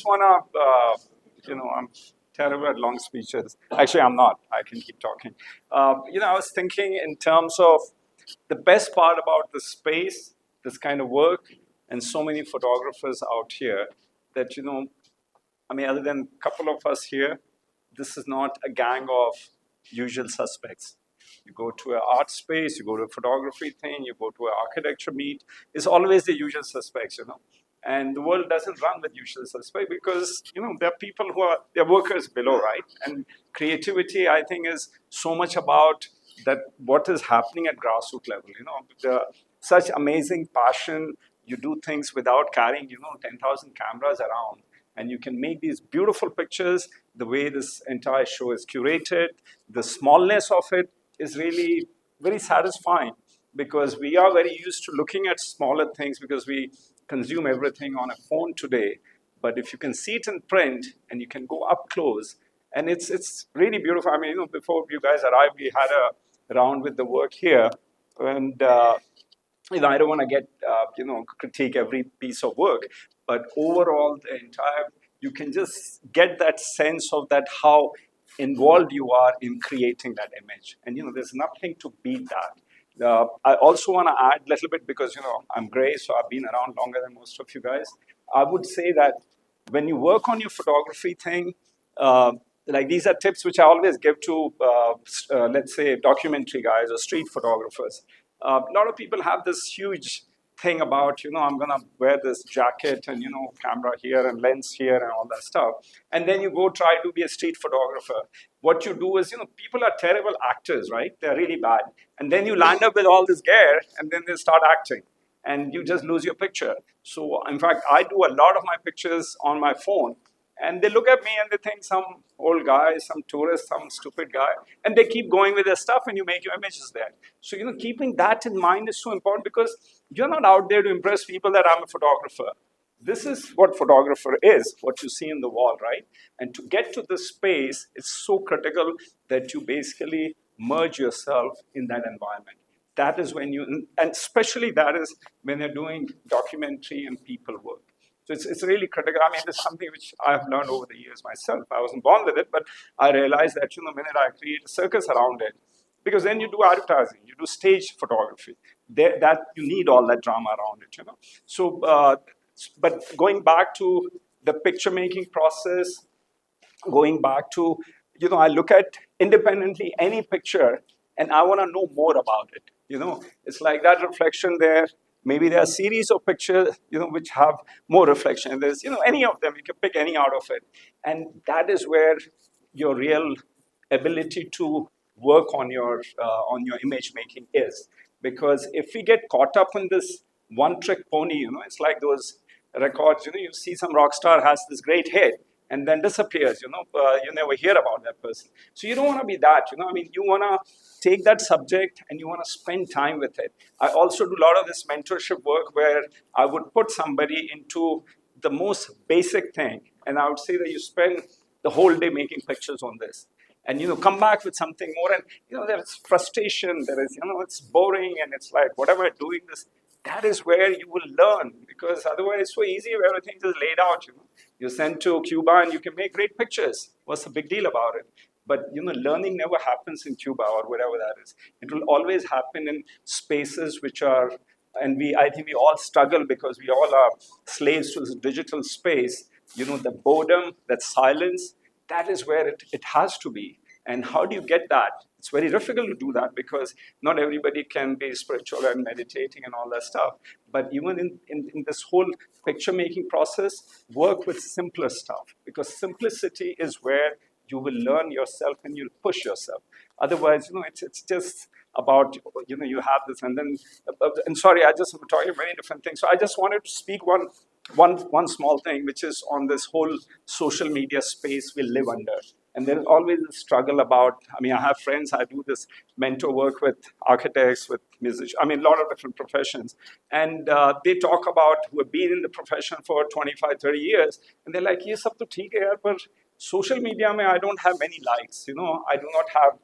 just want to, I'm terrible at long speeches. Actually, I'm not. I can keep talking. I was thinking in terms of the best part about this space, this kind of work, and so many photographers out here that, other than a couple of us here, this is not a gang of usual suspects. You go to an art space, you go to a photography thing, you go to an architecture meet, it's always the usual suspects. And the world doesn't run with usual suspects because, there are people they're workers below, right? And creativity, I think, is so much about that what is happening at grassroots level, such amazing passion. You do things without carrying, 10,000 cameras around. And you can make these beautiful pictures. The way this entire show is curated, the smallness of it is really very satisfying because we are very used to looking at smaller things because we consume everything on a phone today. But if you can see it in print and you can go up close, and it's really beautiful. Before you guys arrived, we had a round with the work here, and I don't want to get critique every piece of work, but overall the entire, you can just get that sense of that how involved you are in creating that image, and there's nothing to beat that. I also want to add a little bit because I'm gray, so I've been around longer than most of you guys. I would say that when you work on your photography thing, like these are tips which I always give to, let's say, documentary guys or street photographers. A lot of people have this huge thing about, I'm going to wear this jacket and, camera here and lens here and all that stuff. And then you go try to be a street photographer. What you do is, people are terrible actors, right? They're really bad. And then you land up with all this gear and then they start acting and you just lose your picture. So, in fact, I do a lot of my pictures on my phone. And they look at me and they think some old guy, some tourist, some stupid guy. And they keep going with their stuff and you make your images there. So, keeping that in mind is so important because you're not out there to impress people that I'm a photographer. This is what photographer is, what you see in the wall, right? And to get to this space, it's so critical that you basically merge yourself in that environment. That is when and especially that is when you're doing documentary and people work. So it's really critical. This is something which I've learned over the years myself. I wasn't born with it, but I realized that the minute I create a circus around it, because then you do advertising, you do stage photography, that you need all that drama around it. So, but going back to the picture making process, going back to, I look at independently any picture and I want to know more about it. It's like that reflection there. Maybe there are a series of pictures, which have more reflection. And there's, any of them, you can pick any out of it. And that is where your real ability to work on your image making is. Because if we get caught up in this one trick pony, it's like those records, you see some rock star has this great hit and then disappears, you never hear about that person. So you don't want to be that, you want to take that subject and you want to spend time with it. I also do a lot of this mentorship work where I would put somebody into the most basic thing. And I would say that you spend the whole day making pictures on this. And, come back with something more. And, there's frustration. There is, it's boring. And it's like, what am I doing this? That is where you will learn. Because otherwise, it's so easy where everything is laid out, You're sent to Cuba and you can make great pictures. What's the big deal about it? But, learning never happens in Cuba or wherever that is. It will always happen in spaces which are, and I think we all struggle because we all are slaves to this digital space. The boredom, that silence, that is where it has to be. And how do you get that? It's very difficult to do that because not everybody can be spiritual and meditating and all that stuff. But even in this whole picture-making process, work with simpler stuff because simplicity is where you will learn yourself and you'll push yourself. Otherwise, it's just about, you have this and then, and sorry, I just am talking very different things. So I just wanted to speak one small thing, which is on this whole social media space we live under. And there is always a struggle about, I have friends, I do this mentor work with architects, with musicians, a lot of different professions. And they talk about who have been in the profession for 25, 30 years. And they're like, ye sab to theek hai yaar, par social media mein I don't have many likes, I do not have,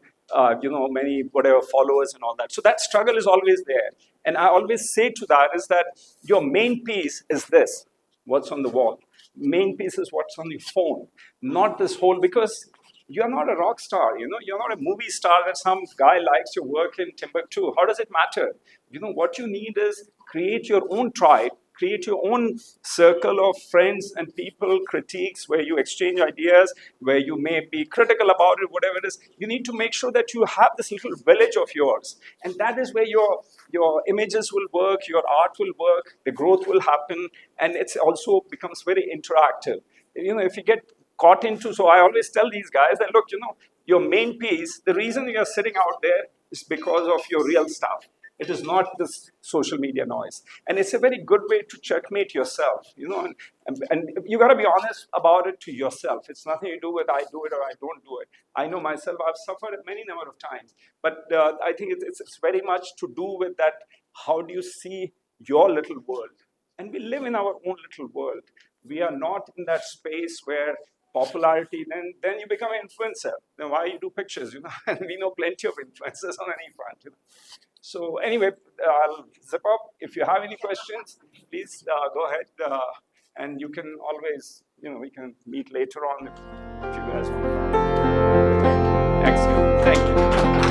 many whatever followers and all that. So that struggle is always there. And I always say to that is that your main piece is this, what's on the wall. main piece is what's on your phone, not this whole, because you're not a rock star, you're not a movie star that some guy likes your work in Timbuktu. How does it matter? What you need is create your own tribe, create your own circle of friends and people, critiques, where you exchange ideas, where you may be critical about it, whatever it is. You need to make sure that you have this little village of yours. And that is where your images will work, your art will work, the growth will happen, and it also becomes very interactive. If you get caught into, so I always tell these guys that, look, your main piece, the reason you're sitting out there is because of your real stuff. It is not this social media noise. And it's a very good way to checkmate yourself, and you got to be honest about it to yourself. It's nothing to do with I do it or I don't do it. I know myself, I've suffered it many number of times. But I think it's very much to do with that, how do you see your little world? And we live in our own little world. We are not in that space where popularity, then you become an influencer. Then why you do pictures, And we know plenty of influencers on any front, So anyway, I'll zip up. If you have any questions, please go ahead. And you can always, we can meet later on if you guys want. Excellent. Thank you.